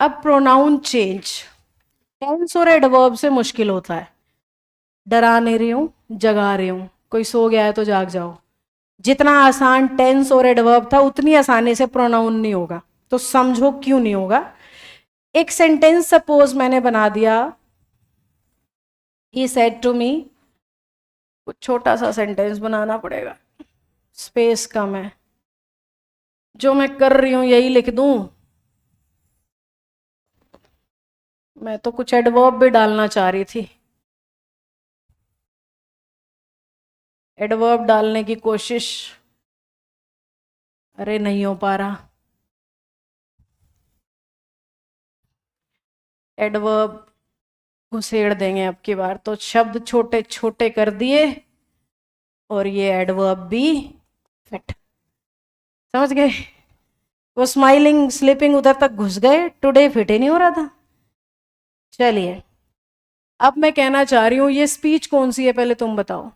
अब pronoun change tense और adverb से मुश्किल होता है। डरा नहीं रही हूं, जगा रही हूं, कोई सो गया है तो जाग जाओ। जितना आसान टेंस और एडवर्ब था उतनी आसानी से प्रोनाउन नहीं होगा। तो समझो क्यों नहीं होगा। एक सेंटेंस सपोज मैंने बना दिया, ही सेड टू मी, कुछ छोटा सा सेंटेंस बनाना पड़ेगा, स्पेस कम है, जो मैं कर रही हूं यही लिख दूं। मैं तो कुछ एडवर्ब भी डालना चाह रही थी, एडवर्ब डालने की कोशिश, अरे नहीं हो पा रहा। एडवर्ब घुसेड़ देंगे अब की बार, तो शब्द छोटे छोटे कर दिए और ये एडवर्ब भी फिट। समझ गए? वो स्माइलिंग स्लीपिंग उधर तक घुस गए, टुडे फिट ही नहीं हो रहा था। चलिए, अब मैं कहना चाह रही हूं ये स्पीच कौन सी है पहले तुम बताओ।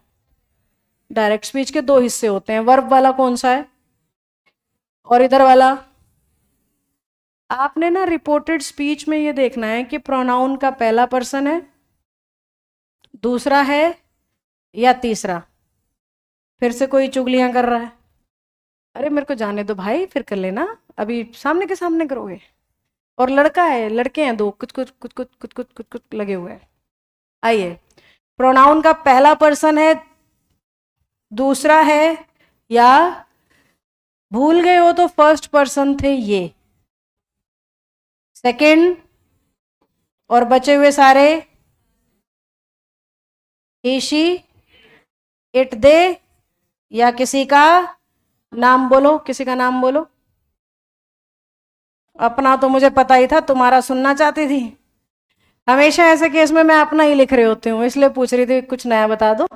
डायरेक्ट स्पीच के दो हिस्से होते हैं, वर्ब वाला कौन सा है और इधर वाला। आपने ना रिपोर्टेड स्पीच में ये देखना है कि प्रोनाउन का पहला पर्सन है, दूसरा है या तीसरा। फिर से कोई चुगलियां कर रहा है। अरे मेरे को जाने दो भाई, फिर कर लेना, अभी सामने के सामने करोगे। और लड़का है, लड़के हैं दो, कुछ कुछ कुछ कुछ कुछ कुछ कुछ कुछ लगे हुए हैं। आइए, प्रोनाउन का पहला पर्सन है, दूसरा है, या भूल गए हो तो फर्स्ट पर्सन थे ये, सेकंड, और बचे हुए सारे ही शी इट दे, या किसी का नाम बोलो, किसी का नाम बोलो। अपना तो मुझे पता ही था, तुम्हारा सुनना चाहती थी। हमेशा ऐसे केस में मैं अपना ही लिख रही होती हूँ, इसलिए पूछ रही थी कुछ नया बता दो।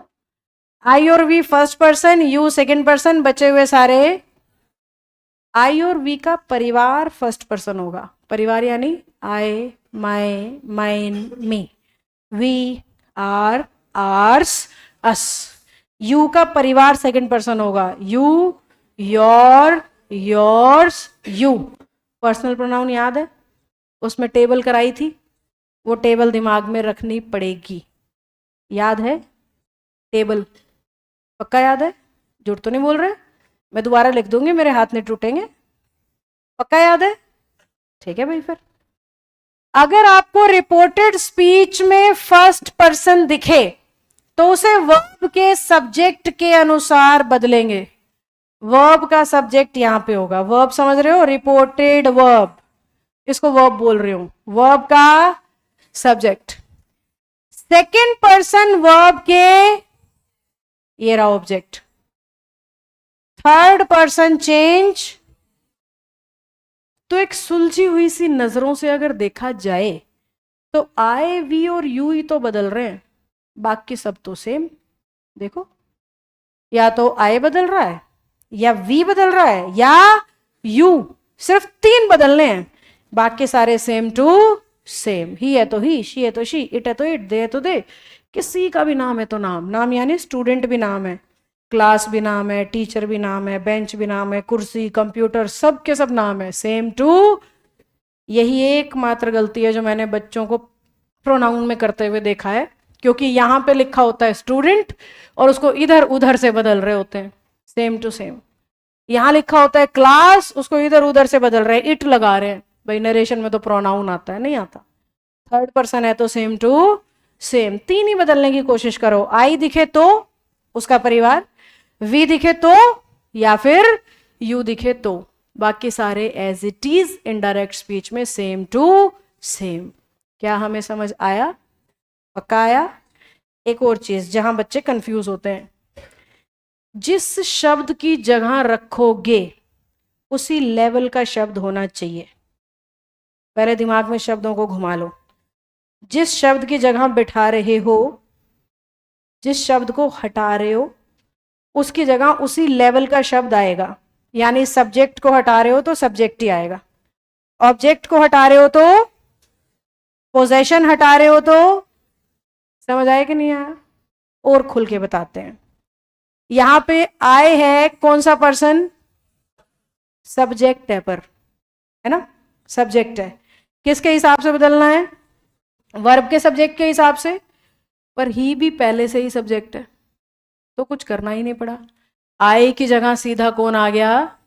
आई और we first person, you second person, बचे हुए सारे। आई और वी का परिवार फर्स्ट पर्सन होगा, परिवार यानी I, my, mine, me. We, our, ours, us. You का परिवार सेकंड पर्सन होगा, you, your, yours, you. Personal pronoun याद है, उसमें टेबल कराई थी, वो टेबल दिमाग में रखनी पड़ेगी। याद है टेबल? पक्का याद है? झूठ तो नहीं बोल रहे? मैं दोबारा लिख दूंगी, मेरे हाथ नहीं टूटेंगे। पक्का याद है? ठीक है भाई। फिर अगर आपको रिपोर्टेड स्पीच में फर्स्ट पर्सन दिखे तो उसे वर्ब के सब्जेक्ट के अनुसार बदलेंगे। वर्ब का सब्जेक्ट यहां पे होगा, वर्ब समझ रहे हो, रिपोर्टेड वर्ब, इसको वर्ब बोल रही हूं, वर्ब का सब्जेक्ट। सेकंड पर्सन वर्ब के ये रहा ऑब्जेक्ट। Third person change. तो एक सुलझी हुई सी नजरों से अगर देखा जाए तो आई, वी और यू ही तो बदल रहे हैं, बाकी सब तो सेम। देखो, या तो आई बदल रहा है, या वी बदल रहा है, या यू। सिर्फ तीन बदलने हैं, बाकी सारे सेम टू सेम। ही है तो ही, शी है तो शी, इट है तो इट, दे है तो दे। किसी का भी नाम है तो नाम, नाम यानी स्टूडेंट भी नाम है, क्लास भी नाम है, टीचर भी नाम है, बेंच भी नाम है, कुर्सी, कंप्यूटर, सब के सब नाम है, सेम टू। यही एकमात्र गलती है जो मैंने बच्चों को प्रोनाउन में करते हुए देखा है, क्योंकि यहां पे लिखा होता है स्टूडेंट और उसको इधर उधर से बदल रहे होते हैं, सेम टू सेम। यहां लिखा होता है क्लास, उसको इधर उधर से बदल रहे हैं, इट लगा रहे हैं। भाई नरेशन में तो प्रोनाउन आता है, नहीं आता। थर्ड पर्सन है तो सेम टू सेम, तीन ही बदलने की कोशिश करो। आई दिखे तो उसका परिवार, वी दिखे तो, या फिर यू दिखे तो, बाकी सारे as it is indirect speech में सेम टू सेम। क्या हमें समझ आया? पक्का आया? एक और चीज जहां बच्चे कंफ्यूज होते हैं, जिस शब्द की जगह रखोगे उसी लेवल का शब्द होना चाहिए। पहले दिमाग में शब्दों को घुमा लो। जिस शब्द की जगह बिठा रहे हो, जिस शब्द को हटा रहे हो, उसकी जगह उसी लेवल का शब्द आएगा। यानी सब्जेक्ट को हटा रहे हो तो सब्जेक्ट ही आएगा, ऑब्जेक्ट को हटा रहे हो तो, पोजेशन हटा रहे हो तो। समझ आया कि नहीं आया? और खुल के बताते हैं। यहां पे आए है, कौन सा पर्सन? सब्जेक्ट है, पर है ना, सब्जेक्ट है। किसके हिसाब से बदलना है? वर्ब के सब्जेक्ट के हिसाब से। पर ही भी पहले से ही सब्जेक्ट है, तो कुछ करना ही नहीं पड़ा। आई की जगह सीधा कौन आ गया?